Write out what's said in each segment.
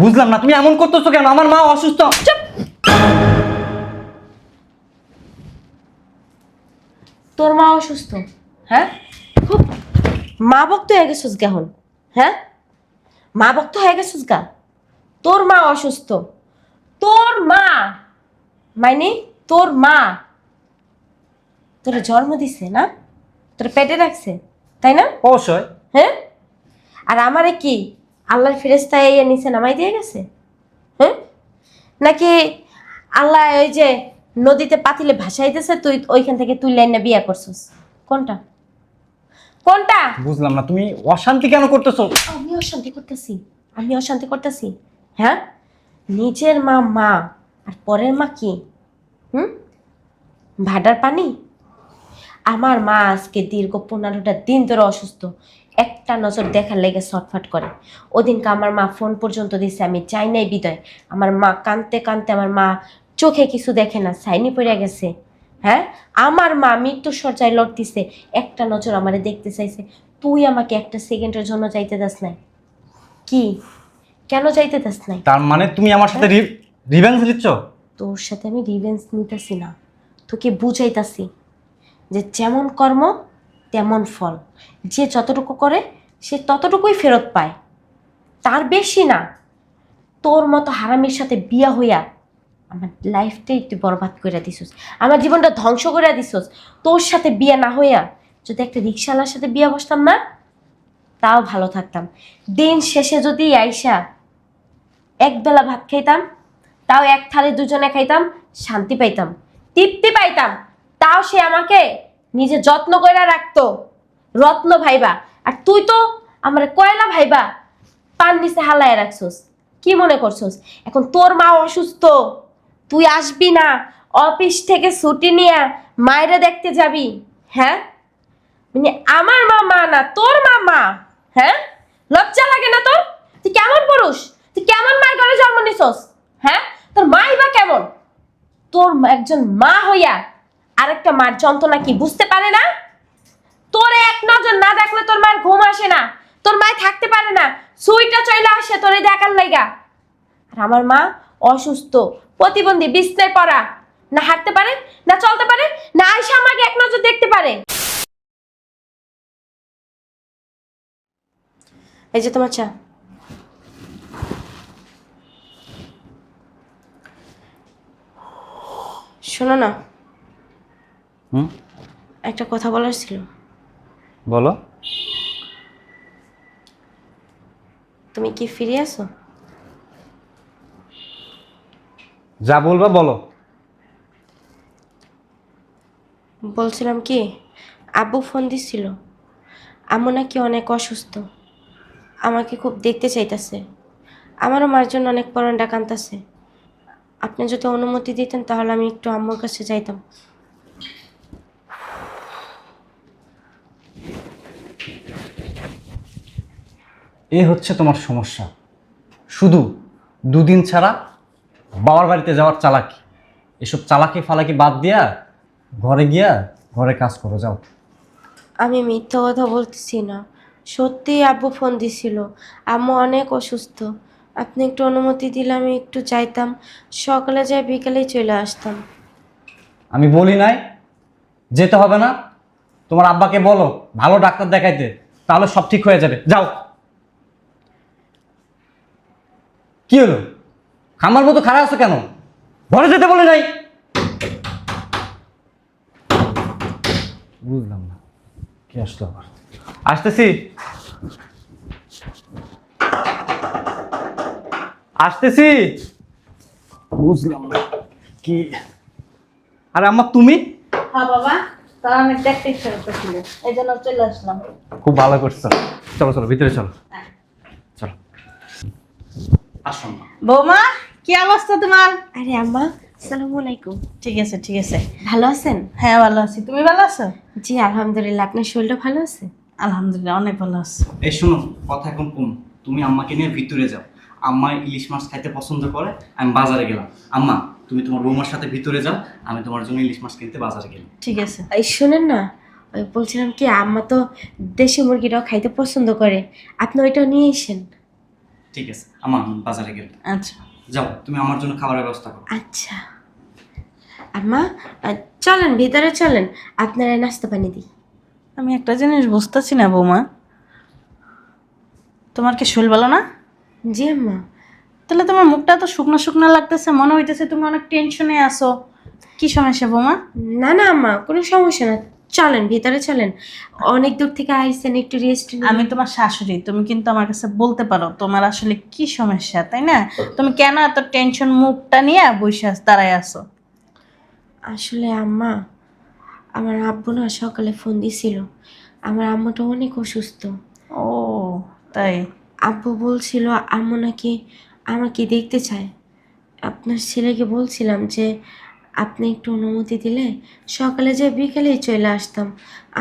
বুঝলাম না তুমি এমন করতেছো কেন? আমার মা অসুস্থ। চুপ। তোর মা অসুস্থ? হ্যাঁ, খুব মা ভক্ত হয়ে গেছিস কেমন? হ্যাঁ, মা ভক্ত হয়ে গেছিস গা? তোর মা অসুস্থ? তোর মা মানে তোর মা তোরে জন্ম দিছে না, তোর পেটে রাখছে, তাই না? অবশ্যই। হ্যাঁ, আর আমারে কি আল্লাহর ফেরেশতা এই নিচে নামাই দিয়ে গেছে? হ্যাঁ, নাকি আল্লাহ ওই যে নদীতে পাতিলে ভাসাইতেছে, তুই ওইখান থেকে তুই লাইনে বিয়া করছিস? কোনটা কোনটা? বুঝলাম না তুমি অশান্তি কেন করতেছো? আমি অশান্তি করতেছি? আমি অশান্তি করতেছি? হ্যাঁ, নিজের মা মা আর পরের মা কি? হুম, ভাডার পানি? আমার মা আজকে দীর্ঘ 15টা দিন ধরে অসুস্থ, একটা নজর দেখার লেগে ছটফট করে। ওদিনকে আমার মা ফোন পর্যন্ত দিছে, আমি চাই নাই বিদয়। আমার মা কাঁদতে কাঁদতে, আমার মা চোখে কিছু দেখে না, সাইনি পড়ে গেছে। হ্যাঁ, আমার মা মৃত্যুর শয্যায় লড়তিছে, একটা নজর আমারে দেখতে চাইছে। তুই আমাকে একটা সেকেন্ডের জন্য যাইতে দাস নাই? কি, কেন যাইতে দাস নাই? তার মানে তুমি আমার সাথে রিভেঞ্জ নিচ্ছ? তোর সাথে আমি রিভেঞ্জ নিতেছি না, তোকে বুঝাইতাছি যে যেমন কর্ম তেমন ফল। যে যতটুকু করে সে ততটুকুই ফেরত পায়, তার বেশি না। তোর মতো হারামির সাথে বিয়া হইয়া আমার লাইফটাই তুই বরবাদ করে দিছস, আমার জীবনটা ধ্বংস করে দিছস। তোর সাথে বিয়া না হইয়া যদি একটা রিক্সাওয়ালার সাথে বিয়া বসতাম না, তাও ভালো থাকতাম। দিন শেষে যদি আইসা একবেলা ভাত খাইতাম, তাও এক থালি দুজনে খাইতাম, শান্তি পাইতাম, তৃপ্তি পাইতাম। তাও সে আমাকে নিজে যত্ন করে রাখতো, রত্ন ভাইবা। আর তুই তো আমার কয়লা ভাইবা পান নিচে হালায় রাখছস। কি মনে করছস এখন তোর মা অসুস্থ, তুই আসবি না, অফিস থেকে ছুটি নিয়ে মায়েরা দেখতে যাবি? হ্যাঁ, মানে আমার মা মা না, তোর মা মা। হ্যাঁ, লজ্জা লাগে না তোর? তুই কেমন পুরুষ? তুই কেমন মায়ের ঘরে জন্ম নিছস? হ্যাঁ, তোর মাই বা কেমন? তোর একজন মা হইয়া আরেকটা মার যন্ত্রণা কি বুঝতে পারে না? তোরে এক নজর না দেখলে তোর মায়ের ঘুম আসে না, তোর মায় থাকতে পারে না, সুইটা চলে আসে তোরে দেখার লাইগা। আর আমার মা অসুস্থ, প্রতিবন্ধী, বিছনায় পড়া, না হাঁটতে পারে, না চলতে পারে, না আয়সা আমাকে এক নজর দেখতে পারে। এই যে তোমার চা। শোনো না, হুম, একটা কথা বলার ছিল। বলো। তুমি কি ফিরে আসো? যা বলবা বলো। বলছিলাম কি, আব্বু ফোন দিছিল, আম্মু নাকি অনেক অসুস্থ, আমাকে খুব দেখতে চাইতেছে, আমারও মার জন্য অনেক পরনটা কাঁদতেছে। আপনি যদি অনুমতি দিতেন তাহলে আমি একটু আম্মুর কাছে যাইতাম। এ হচ্ছে তোমার সমস্যা, শুধু দুদিন ছাড়া বাবার বাড়িতে যাওয়ার চালাকি। এসব চালাকি ফালাকি বাদ দিয়া ঘরে গিয়া ঘরে কাজ করো, যাও। আমি মিথ্যা কথা বলতেছি না, সত্যিই আব্বু ফোন দিছিল, আম্মু অনেক অসুস্থ। আপনি একটু অনুমতি দিলে আমি একটু যাইতাম, সকালে যাই বিকালেই চলে আসতাম। আমি বলি নাই যেতে হবে না? তোমার আব্বাকে বলো ভালো ডাক্তার দেখাইতে, তাহলে সব ঠিক হয়ে যাবে, যাও। কি হলো, খামার মতো খারাপ আছো কেন? ঘরে যেতে বলে নাই? বুঝলাম না কি আসলো আবার। আসতেছি আসতেছি। বুঝলাম না কি। আরে আম্মা তুমি? হ্যাঁ বাবা, তার অনেক দেখতে ইচ্ছা করতেছিল, এই জন্য চলে আসলাম। খুব ভালো করছো, চলো চলো ভিতরে চলো, চলো। আসুন। বৌমা, কি অবস্থা তোমার? আরে আম্মা, আসসালামু আলাইকুম। ঠিক আছে ঠিক আছে। ভালো আছেন? হ্যাঁ ভালো আছি, তুমি ভালো আছো? জি আলহামদুলিল্লাহ, আপনার শরীরটা ভালো আছে? আলহামদুলিল্লাহ অনেক ভালো আছি। এই শোনো, কথা এখন কম, তুমি আম্মাকে নিয়ে ভিতরে যাও। আম্মা ইলিশ মাছ খাইতে পছন্দ করে, আমি বাজারে গেলাম। আম্মা তুমি তোমার বৌমার সাথে ভিতরে যাও, আমি তোমার জন্য ইলিশ মাছ কিনতে বাজারে গেলাম। ঠিক আছে। এই শোনেন না, ওই বলছিলাম কি, আম্মা তো দেশি মুরগিটাও খাইতে পছন্দ করে, আপনি ওইটাও নিয়ে এসেন। ঠিক আছে আমার বাজারে গেল। আচ্ছা। যাও তুমি আমার জন্য খাবারের ব্যবস্থা করো। আচ্ছা আম্মা, চলেন ভিতরে চলেন, আপনারা নাস্তা পানি দিই। আমি একটা জিনিস বুঝতেছি না বৌমা, তোমার কি শরীর ভালো না? জি আম্মা। তাহলে তোমার মুখটা তো শুকনো শুকনো লাগতেছে, মনে হইতেছে তুমি অনেক টেনশনে আছো। কি সমস্যা বৌমা? না না আম্মা, কোনো সমস্যা না, চলেন ভিতরে চলেন, অনেক দূর থেকে আইসেন, একটু রেস্ট নিন। আমি তোমার শাশুড়ি, তুমি কিন্তু আমার কাছে বলতে পারো তোমার আসলে কি সমস্যা, তাই না? তুমি কেন এত টেনশন মুখটা নিয়ে বসে দাঁড়ায় আছো? আসলে আম্মা, আমার আব্বু না সকালে ফোন দিছিল, আমার আম্মুটা অনেক অসুস্থ। ও তাই? আব্বু বলছিল আম্মু নাকি আমাকে দেখতে চায়। আপনার ছেলেকে বলছিলাম যে আপনি একটু অনুমতি দিলে সকালে যে বিকেলেই চলে আসতাম।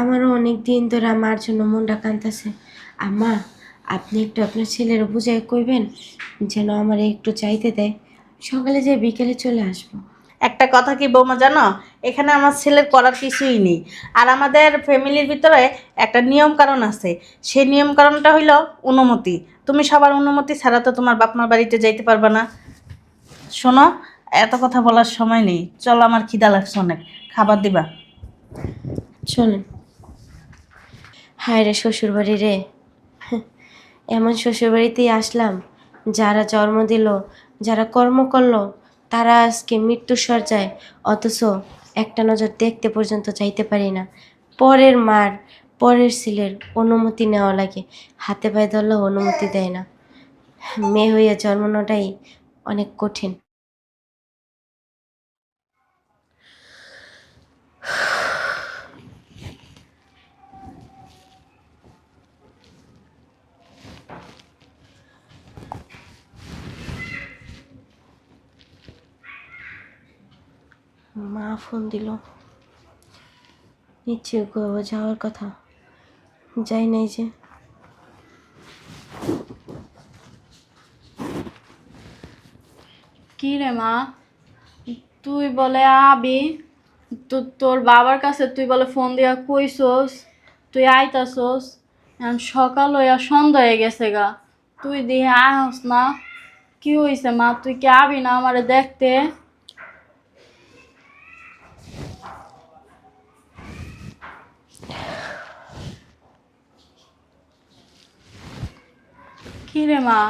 আমারও অনেক দিন ধরে আমার জন্য মনটা কাঁদতেছে। আম্মা, আপনি একটু আপনার ছেলের বুঝাই কইবেন যেন আমার একটু চাইতে দেয়, সকালে যে বিকেলে চলে আসবো। একটা কথা কি বৌমা জানো, এখানে আমার ছেলের করার কিছুই নেই। আর আমাদের ফ্যামিলির ভিতরে একটা নিয়ম কারণ আছে, সেই নিয়ম কারণটা হইল অনুমতি। তুমি সবার অনুমতি ছাড়া তো তোমার বাপ মার বাড়িতে যাইতে পারবে না। শোনো, এত কথা বলার সময় নেই, চলো আমার খিদা লাগছে অনেক, খাবার দিবা? চলেন। হায় রে শ্বশুরবাড়ি রে, এমন শ্বশুরবাড়িতেই আসলাম, যারা জন্ম দিল, যারা কর্ম করলো, তারা আজকে মৃত্যুর সজ্জায়, অথচ একটা নজর দেখতে পর্যন্ত চাইতে পারি না। পরের মার, পরের ছেলের অনুমতি নেওয়া লাগে, হাতে পায়ে ধরলেও অনুমতি দেয় না। মেয়ে হইয়া জন্মানোটাই অনেক কঠিন। মা ফোন দিল, নিশ্চয়ই গোয়া যাওয়ার কথা, যাই নাই যে। কি রে মা, তুই বলে আবি, তো তোর বাবার কাছে তুই বলে ফোন দিয়া কইছস তুই আইতাছস, এখন সকাল হইয়া সন্ধ্যা হয়ে গেছে গা, তুই দিয়ে আহস না। কি হইছে মা, তুই কি আবি না আমারে দেখতে? কি রে মা,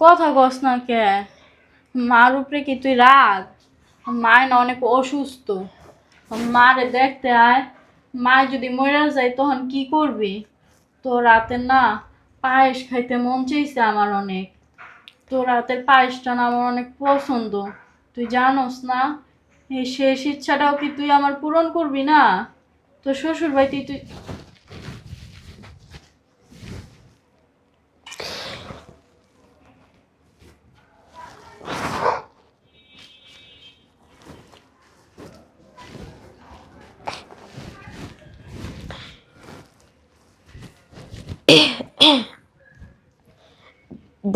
কথা কস না কে? মার উপরে কি তুই রাগ? মায় না অনেক অসুস্থ, মারে দেখতে আয়। মায় যদি মরে যায় তখন কি করবি? তোর রাতে না পায়েস খাইতে মন চাইছে আমার অনেক। তোর রাতের পায়েসটা না আমার অনেক পছন্দ, তুই জানোস না? এই শেষ ইচ্ছাটাও কি তুই আমার পূরণ করবি না? তোর শ্বশুর বাড়িতে তুই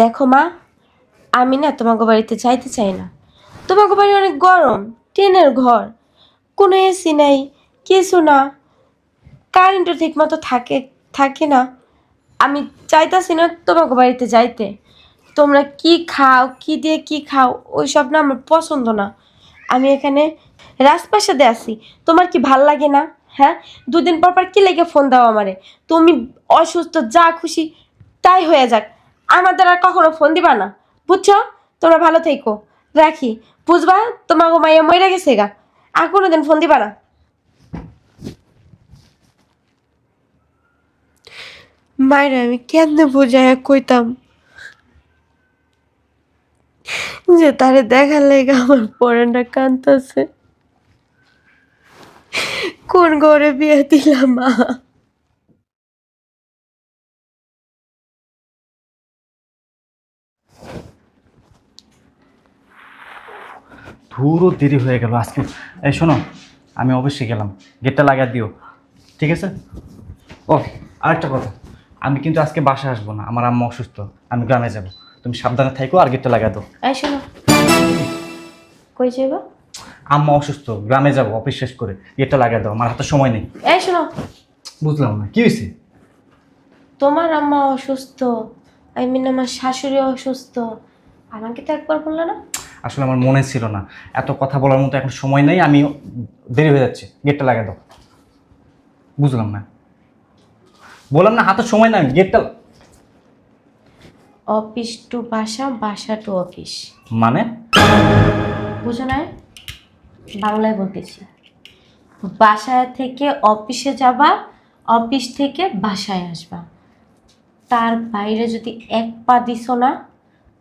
দেখো মা, আমি না তোমাকে বাড়িতে যাইতে চাই না। তোমাকে বাড়ি অনেক গরম, টিনের ঘর, কোনো এসি নাই, কিছু না, কারেন্টও ঠিক মতো থাকে থাকে না। আমি চাইতাছি না তোমাকে বাড়িতে যাইতে। তোমরা কি খাও, কি দিয়ে কি খাও, ওই সব না আমার পছন্দ না। আমি এখানে রাজপ্রাসাদে আছি, তোমার কি ভাল লাগে না? হ্যাঁ, দুদিন পর পর কি লেগে ফোন দাও আমারে? তুমি অসুস্থ, যা খুশি তাই হয়ে যাক, আমার দ্বারা আর কখনো ফোন দিবা না, বুঝছো? তোমরা ভালো থেকো, রাখি। বুঝবা, তোমার মাইয়া মরে গেছে গা, আর কোনোদিন ফোন দিবা না। মায়েরা আমি কেমনে বোঝায় কইতাম যে তারে দেখার লেগে আমার পরানটা কাঁদতেছে। কোন ঘরে বিয়ে দিলাম মা? ধুরও দেরি হয়ে গেল আজকে। এই শোনো, আমি অবশ্যই গেলাম, গেটটা লাগাই দিও, ঠিক আছে? ও আরেকটা কথা, আমি কিন্তু আজকে বাসায় আসবো না, আমার আম্মা অসুস্থ, আমি গ্রামে যাব। তুমি সাবধানে থাইকো আর গেটটা লাগাই দাও। এই শোনো, কই যাইবা? আম্মা অসুস্থ, গ্রামে যাব অফিস শেষ করে, গেটটা লাগাই দাও, আমার হাতে সময় নেই। এই শোনো, বুঝলাম না কি হয়েছে? তোমার আম্মা অসুস্থ, আই মিন আমার শাশুড়ি অসুস্থ, আমাকে তো একবার বললো না? আসলে আমার মনে ছিল না, এত কথা বলার মতো এখন সময় নেই, আমি দেরি হয়ে যাচ্ছে, গেটটা লাগিয়ে দাও। বুঝলাম না, বললাম না হাতে সময় না, গেটটা। অফিস টু বাসা, বাসা টু অফিস, মানে বুঝো না? বাংলায় বলতেছি, বাসা থেকে অফিসে যাবা, অফিস থেকে বাসায় আসবা, তার বাইরে যদি এক পা দিছো না,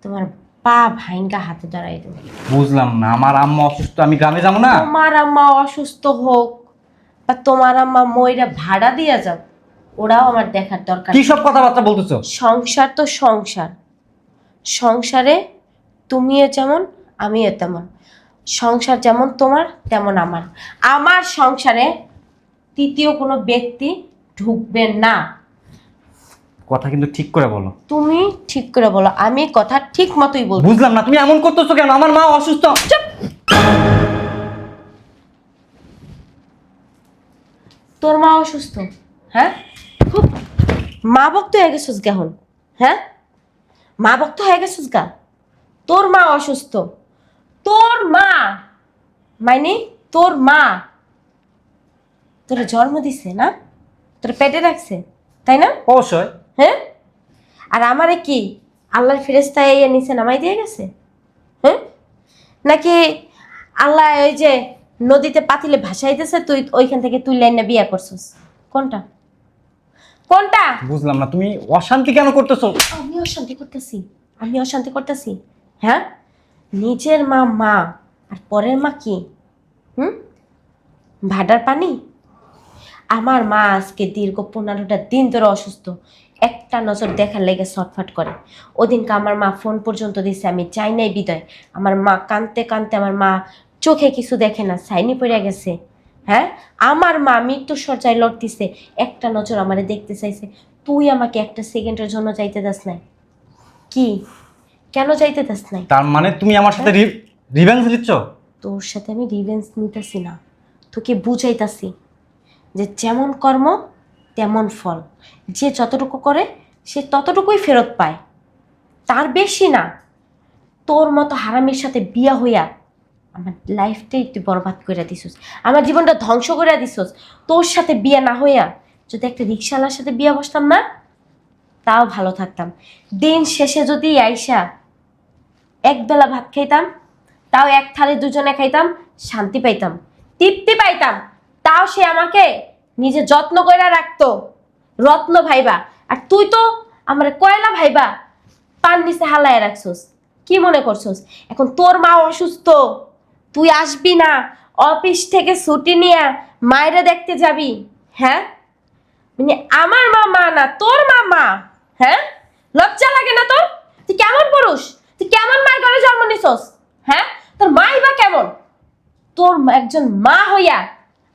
তোমার পা ভাইঙ্গা হাতে ধরাই দেবে। বুঝলাম না, আমার আম্মা অসুস্থ, আমি গ্রামে যাবো না? তোমার আম্মা অসুস্থ হোক বা তোমার আম্মা মইরা ভাড়া দিয়ে যাও, ওরাও আমার দেখার দরকার কি নেই। সব কথাবার্তা বলতেছো? সংসার তো সংসার, সংসারে তুমিও যেমন আমিও তেমন, সংসার যেমন তোমার তেমন আমার, আমার সংসারে তৃতীয় কোনো ব্যক্তি ঢুকবে না। কথা কিন্তু ঠিক করে বলো। তুমি ঠিক করে বলো, আমি কথা ঠিক মতোই বলবো। বুঝলাম না, তুমি এমন করতেছো কেন? আমার মা অসুস্থ। তোর মা অসুস্থ? হ্যাঁ, খুব মা ভক্ত হয়ে গেছিস কেমন? হ্যাঁ, মা ভক্ত হয়ে গেছিস গা? তোর মা অসুস্থ, তোর মা মানে তোর মা তোর জন্ম দিছে না, তোর পেটে রাখছে, তাই না? অবশ্যই। হ্যাঁ, আর আমারে কি আল্লাহর ফেরেশতা এই নিচে নামাই দিয়ে গেছে? হ্যাঁ, নাকি আল্লাহ ওই যে নদীতে পাতিলে ভাসাইতেছে, তুই ওইখান থেকে তুই লাইন বিয়া করছিস? কোনটা কোনটা? বুঝলাম না, তুমি অশান্তি কেন করতেছো? আমি অশান্তি করতেছি? আমি অশান্তি করতেছি? হ্যাঁ, নিজের মা মা আর পরের মা কি? হুম, ভাডার পানি? আমার মা আজকে দীর্ঘ 15টা দিন ধরে অসুস্থ, একটা নজর দেখার লেগে ছটফট করে। ওদিনকে আমার মা ফোন পর্যন্ত দিছে, আমি চাই নাই বিদায়। আমার মা কাঁদতে কাঁদতে, আমার মা চোখে কিছু দেখে না, সাইনি পড়ে গেছে। হ্যাঁ, আমার মা মৃত্যুর শয্যায় লড়তিছে, একটা নজর আমারে দেখতে চাইছে। তুই আমাকে একটা সেকেন্ডের জন্য যাইতে দাস নাই? কি, কেন যাইতে দাস নাই? তার মানে তুমি আমার সাথে রিভেঞ্জ নিচ্ছ? তোর সাথে আমি রিভেঞ্জ নিতেছি না, তোকে বুঝাইতাছি যে যেমন কর্ম তেমন ফল, যে যতটুকু করে সে ততটুকুই ফেরত পায়, তার বেশি না। তোর মতো হারামির সাথে বিয়া হইয়া আমার লাইফটাই তুই বরবাদ করে দিছিস, আমার জীবনটা ধ্বংস করে দিছিস। তোর সাথে বিয়া না হইয়া যদি একটা রিক্সাওয়ালার সাথে বিয়া বসতাম না, তাও ভালো থাকতাম। দিন শেষে যদি আইসা একবেলা ভাত খাইতাম, তাও এক থালি দুজনে খাইতাম, শান্তি পাইতাম, তৃপ্তি পাইতাম। তাও সে আমাকে নিজে যত্ন করে রাখতো, রত্ন ভাইবা। আর তুই তো আমার কয়লা ভাইবা পান নিচে হালায় রাখছস। কি মনে করছস এখন তোর মা অসুস্থ, তুই আসবি না, অফিস থেকে ছুটি নিয়ে মায়েরা দেখতে যাবি? হ্যাঁ, মানে আমার মা মা না, তোর মা মা। হ্যাঁ, লজ্জা লাগে না তোর? তুই কেমন পুরুষ? তুই কেমন মায়ের ঘরে জন্ম নিছস? হ্যাঁ, তোর মাই বা কেমন? তোর একজন মা হইয়া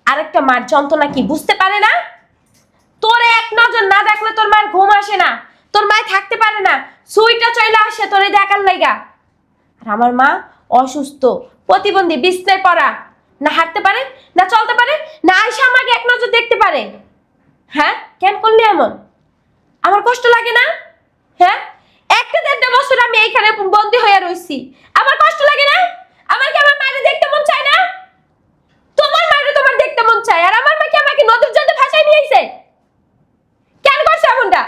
আরেকটা মার যন্ত্রণা কি বুঝতে পারে না? তোর এক নজর না দেখলে তোর মায়ের ঘুম আসে না, তোর মায় থাকতে পারে না, সুইটা চলে আসে তোরে দেখার লাইগা। আর আমার মা অসুস্থ, প্রতিবন্ধী, বিছনায় পড়া, না হাঁটতে পারে, না চলতে পারে, না আয়সা আমাকে এক নজর দেখতে পারে। হ্যাঁ, কেন করলি এমন? আমার কষ্ট লাগে না? হ্যাঁ, একটা 1.5 বছর আমি এইখানে বন্দি হয়ে রইছি, আমার কষ্ট লাগে না? আমার কি আমার মায়ের দেখতে মন চায় না? তোমার মায়ের তোমার দেখতে মন চায়, আর আমার মা কি আমাকে নদীর জলে ভাসায় নিয়ে আইছে? কেন করছে এমনটা?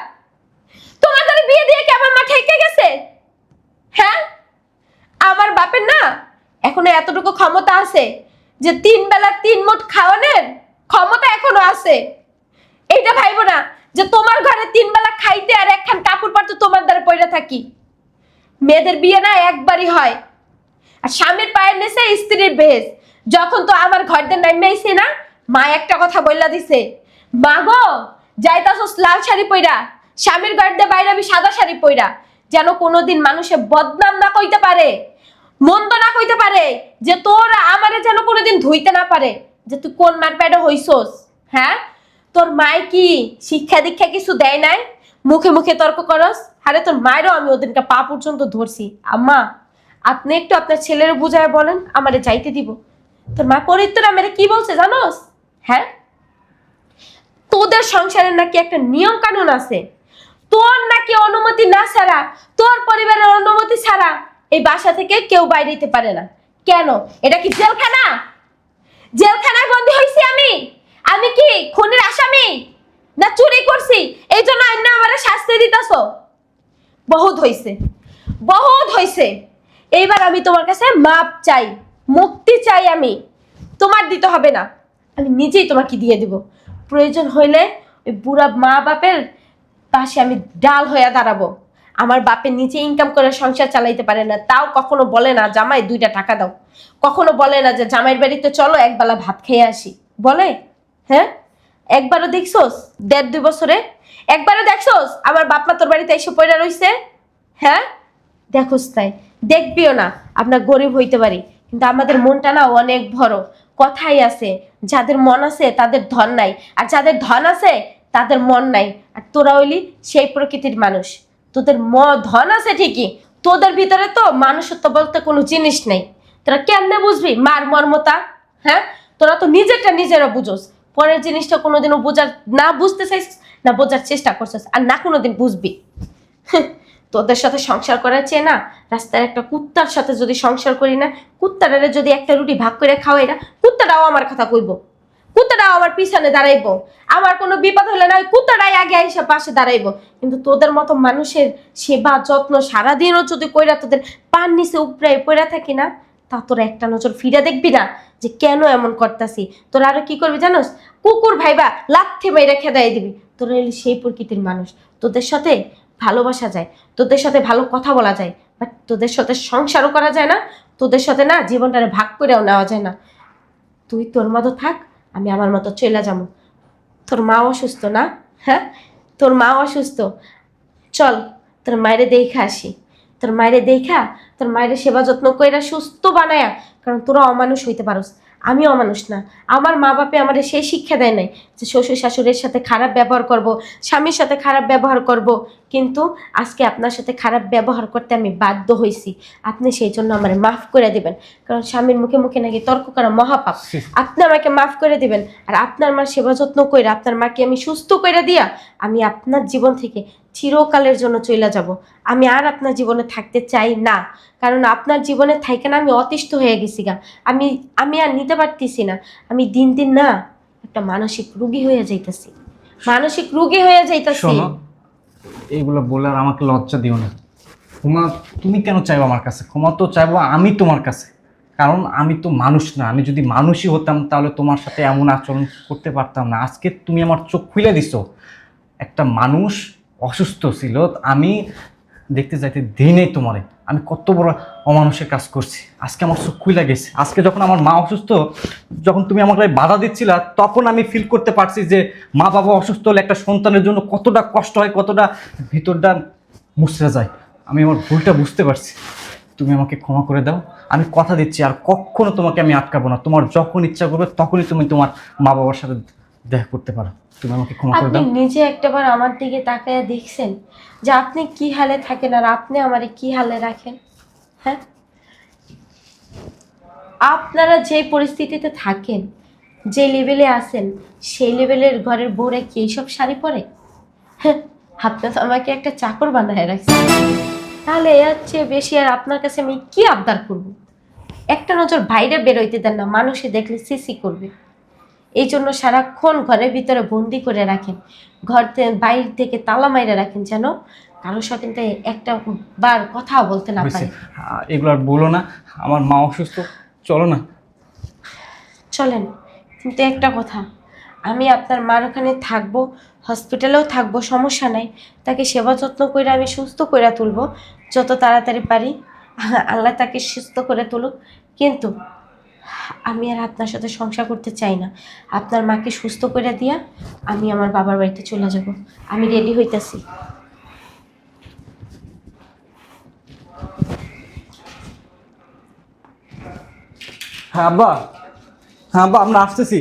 তোমার সাথে বিয়ে দিয়ে কি আমার মা ঠেকে গেছে? হ্যাঁ, আমার বাপের না এখনো এতটুকু ক্ষমতা আছে যে 3 বেলা 3 মুঠ খাওয়ানোর ক্ষমতা এখনো আছে। এইটা ভাইবো না যে তোমার ঘরে 3 বেলা খাইতে আর একখান কাপড় পরতে তোমার দ্বারা পয়রা থাকি। মেয়েদের বিয়ে না একবারই হয়, আর স্বামীর পায়ের নিচে স্ত্রীর বেশ। যখন তো আমার ঘরদের নামে আইছে না, মা একটা কথা বললা দিছে, মা গো যাইতাছস লাল শাড়ি পইরা, স্বামীর ঘরদের বাইরে আমি সাদা শাড়ি পইরা, যেন কোনোদিন মানুষে বদনাম না কইতে পারে, মন্দ না কইতে পারে, যে তোরা আমারে যেন কোনোদিন ধুইতে না পারে যে তুই কোন মার পেটে হইছস। হ্যাঁ, তোর মায় কি শিক্ষা দীক্ষা কিছু দেয় নাই? মুখে মুখে তর্ক করস। আরে তোর মায়েরও আমি ওদিনকে পা পর্যন্ত ধরছি, আম্মা আপনি একটু আপনার ছেলের বুঝায় বলেন আমারে যাইতে দিব। তোর মা পরিত্তর আমারে কি বলছে জানোস? হ্যাঁ, তোদের সংসারের নাকি একটা নিয়ম কানুন আছে, তোর নাকি নাকি অনুমতি না ছাড়া, তোর পরিবারের অনুমতি ছাড়া এই বাসা থেকে কেউ বাইরে যেতে পারে না। কেন? এটা কি জেলখানা? জেলখানায় বন্দী হইছি আমি? আমি কি খুনের আসামি না চুরি করছি এই জন্য আইন আমারে শাস্তি দিতাছো? বহুত হইছে, বহুত হইছে। এইবার আমি তোমার কাছে মাপ চাই, মুক্তি চাই। আমি তোমার দিতে হবে না, আমি নিজেই তোমাকে দিয়ে দিব। প্রয়োজন হইলে ওই বুড়া মা বাপের পাশে আমি ডাল হয়ে দাঁড়াবো। আমার বাপে নিজে ইনকাম করে সংসার চালাইতে পারে না, তাও কখনো বলে না জামাই 2টা টাকা দাও, কখনো বলে না যে জামাইয়ের বাড়িতে চলো একবেলা ভাত খেয়ে আসি, বলে? হ্যাঁ, একবারও দেখছোস 1.5-2 বছরে একবারও দেখছোস আমার বাপ মা তোর বাড়িতে এসে পড়ে রইছে? হ্যাঁ, দেখোস তাই, দেখবিও না। আমরা গরিব হইতে পারি কিন্তু আমাদের মনটা না অনেক বড়। কথাই আছে, যাদের মন আছে তাদের ধন নাই, আর যাদের ধন আছে তাদের মন নাই। আর তোরা হইলি সেই প্রকৃতির মানুষ। তোদের ধন আছে ঠিকই, তোদের ভিতরে তো মানুষত্ব বলতে কোনো জিনিস নেই। তোরা কেমনে বুঝবি মার মর্মতা? হ্যাঁ, তোরা তো নিজেরটা নিজেরা বুঝোস, পরের জিনিসটা কোনোদিনও বুঝতে চাইছিস না, বোঝার চেষ্টা করছিস, আর না কোনোদিন বুঝবি। তোদের সাথে সংসার করার চেয়ে না রাস্তার একটা কুত্তার সাথে যদি সংসার করি না, কুত্তাটারে যদি একটা রুটি ভাগ করে খাওয়াই না, কুত্তাটাও আমার কথা কইব, কুত্তাটাও আমার পিছনে দাঁড়াইবো। আমার কোনো বিপদ হলে না ওই কুত্তাটাই আগে এসে পাশে দাঁড়াইবো। কিন্তু তোদের মতো মানুষের সেবা যত্ন সারাদিনও যদি কইরা তোদের পান নিচে উপরে পড়ে থাকি না, তা তোরা একটা নজর ফিরে দেখবি না যে কেন এমন করতাছি। তোরা আরো কি করবি জানোস? কুকুর ভাইবা লাথি মাইরা খেদাই দিবি। তোরা এলি সেই প্রকৃতির মানুষ, তোদের সাথে ভালোবাসা যায়, তোদের সাথে ভালো কথা বলা যায়, বাট তোদের সাথে সংসারও করা যায় না, তোদের সাথে না জীবনটারে ভাগ করেও নেওয়া যায় না। তুই তোর মতো থাক, আমি আমার মতো চলে যাবো। তোর মা অসুস্থ না? হ্যাঁ, তোর মা অসুস্থ, চল তোর মায়েরে দেখা আসি। তোর মায়েরে দেখা, তোর মায়ের সেবা যত্ন কইরা সুস্থ বানায়া, কারণ তোরা অমানুষ হইতে পারোস, আমি অমানুষ না। আমার মা বাপে আমার সেই শিক্ষা দেয় নাই যে শ্বশুর শাশুড়ির সাথে খারাপ ব্যবহার করব, স্বামীর সাথে খারাপ ব্যবহার করব। কিন্তু আজকে আপনার সাথে খারাপ ব্যবহার করতে আমি বাধ্য হয়েছি। আপনি সেই জন্য আমার মাফ করে দিবেন, কারণ স্বামীর মুখে মুখে নাকি তর্ক করা মহাপাপ। আপনি আমাকে মাফ করে দিবেন, আর আপনার মার সেবা যত্ন কইরা আপনার মাকে আমি সুস্থ করে দিয়া আমি আপনার জীবন থেকে চিরকালের জন্য চলে যাব। আমি আর আপনার জীবনে থাকতে চাই না, কারণ আপনার জীবনে থাইকে না আমি অতিষ্ঠ হয়ে গেছি গা। আমি আর নিতে পারতেছি না। আমি দিন দিন না একটা মানসিক রোগী হয়ে যাইতেছি, মানসিক রোগী হয়ে যাইতেছি। শোনো, এইগুলো বলে আর আমাকে লজ্জা দিও না। ক্ষমা তুমি কেন চাইবো আমার কাছে? ক্ষমা তো চাইবো আমি তোমার কাছে, কারণ আমি তো মানুষ না। আমি যদি মানুষই হতাম তাহলে তোমার সাথে এমন আচরণ করতে পারতাম না। আজকে তুমি আমার চোখ খুলে দিছো। একটা মানুষ অসুস্থ ছিল, আমি দেখতে যাইতে দিই তোমারে। আমি কত বড় অমানুষের কাজ করছি, আজকে আমার চোখ খুলে গেছে। আজকে যখন আমার মা অসুস্থ, যখন তুমি আমাকে বাধা দিচ্ছিলা, তখন আমি ফিল করতে পারছি যে মা বাবা অসুস্থ হলে একটা সন্তানের জন্য কতটা কষ্ট হয়, কতটা ভিতরটা মুছড়ে যায়। আমি আমার ভুলটা বুঝতে পারছি। তুমি আমাকে ক্ষমা করে দাও। আমি কথা দিচ্ছি আর কখনো তোমাকে আমি আটকাবো না। তোমার যখন ইচ্ছা করবে তখনই তুমি তোমার মা বাবার সাথে দেখা করতে পারো। তুমি আমাকে ক্ষমা করে আপনি দাও। নিজে একটাবার আমার দিকে তাকায়া দেখছেন যে আপনি কি হালে থাকেন আর আপনি আমারে কি হালে রাখেন? হ্যাঁ, আপনারা যে পরিস্থিতিতে থাকেন, যে লেভেলে আছেন, সেই লেভেলের ঘরের বউরা কি এইসব শাড়ি পরে? হ্যাঁ, আপনি তো আমাকে একটা চাকর বানায় রাখছেন। তাহলে এর চেয়ে বেশি আর আপনার কাছে আমি কি আবদার করব? একটা নজর বাইরে বেরোইতে দেন না, মানুষে দেখলে সিসি করবে। এই জন্য সারাক্ষণ ঘরের ভিতরে বন্দি করে রাখেন, বাইরে থেকে তালা মাইরে রাখেন, যেন কারোর সাথে একটা বার কথাও বলতে না পারে। এগুলো আর বলো না, আমার মা অসুস্থ, চলো না। চলেন, কিন্তু একটা কথা, আমি আপনার মার ওখানে থাকবো, হসপিটালেও থাকবো, সমস্যা নাই। তাকে সেবা যত্ন করে আমি সুস্থ করে তুলবো যত তাড়াতাড়ি পারি। আল্লাহ তাকে সুস্থ করে তুলুক। কিন্তু আমি আর আপনার সাথে সংসার করতে চাই না। আপনার মাকে সুস্থ করে দিয়া আমি আমার বাবার বাড়িতে চলে যাব। আমি রেডি হইতাছি। হ্যাঁ আব্বা, হ্যাঁ আব্বা, আমরা আসতেছি।